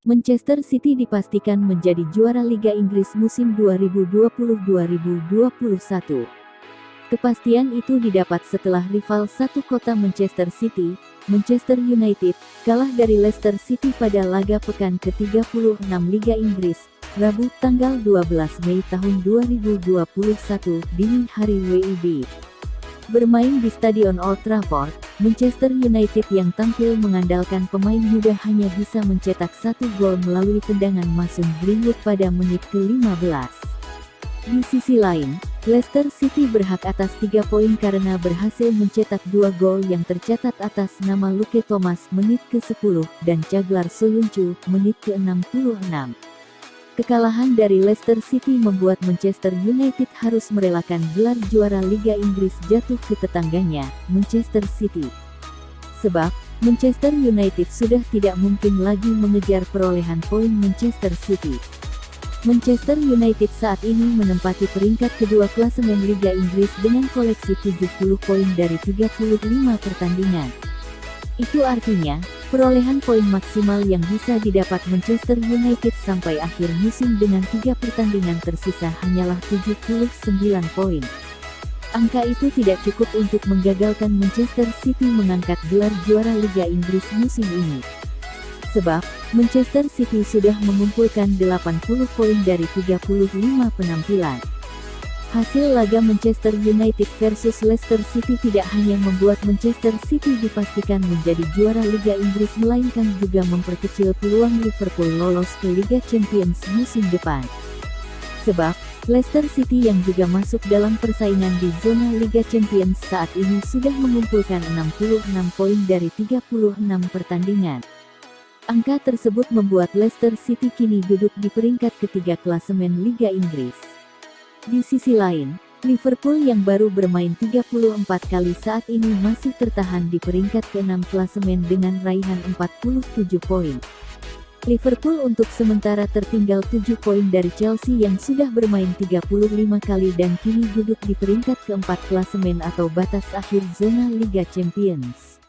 Manchester City dipastikan menjadi juara Liga Inggris musim 2020-2021. Kepastian itu didapat setelah rival satu kota Manchester City, Manchester United, kalah dari Leicester City pada laga pekan ke-36 Liga Inggris, Rabu tanggal 12 Mei tahun 2021 dini hari WIB. Bermain di Stadion Old Trafford, Manchester United yang tampil mengandalkan pemain muda hanya bisa mencetak satu gol melalui tendangan Mason Greenwood pada menit ke-15. Di sisi lain, Leicester City berhak atas 3 poin karena berhasil mencetak 2 gol yang tercatat atas nama Luke Thomas menit ke-10 dan Jaglar Soyuncu menit ke-66. Kekalahan dari Leicester City membuat Manchester United harus merelakan gelar juara Liga Inggris jatuh ke tetangganya, Manchester City. Sebab, Manchester United sudah tidak mungkin lagi mengejar perolehan poin Manchester City. Manchester United saat ini menempati peringkat kedua klasemen Liga Inggris dengan koleksi 70 poin dari 35 pertandingan. Itu artinya, perolehan poin maksimal yang bisa didapat Manchester United sampai akhir musim dengan 3 pertandingan tersisa hanyalah 79 poin. Angka itu tidak cukup untuk menggagalkan Manchester City mengangkat gelar juara Liga Inggris musim ini. Sebab, Manchester City sudah mengumpulkan 80 poin dari 35 penampilan. Hasil laga Manchester United versus Leicester City tidak hanya membuat Manchester City dipastikan menjadi juara Liga Inggris melainkan juga memperkecil peluang Liverpool lolos ke Liga Champions musim depan. Sebab, Leicester City yang juga masuk dalam persaingan di zona Liga Champions saat ini sudah mengumpulkan 66 poin dari 36 pertandingan. Angka tersebut membuat Leicester City kini duduk di peringkat ketiga klasemen Liga Inggris. Di sisi lain, Liverpool yang baru bermain 34 kali saat ini masih tertahan di peringkat ke-6 klasemen dengan raihan 47 poin. Liverpool untuk sementara tertinggal 7 poin dari Chelsea yang sudah bermain 35 kali dan kini duduk di peringkat ke-4 klasemen atau batas akhir zona Liga Champions.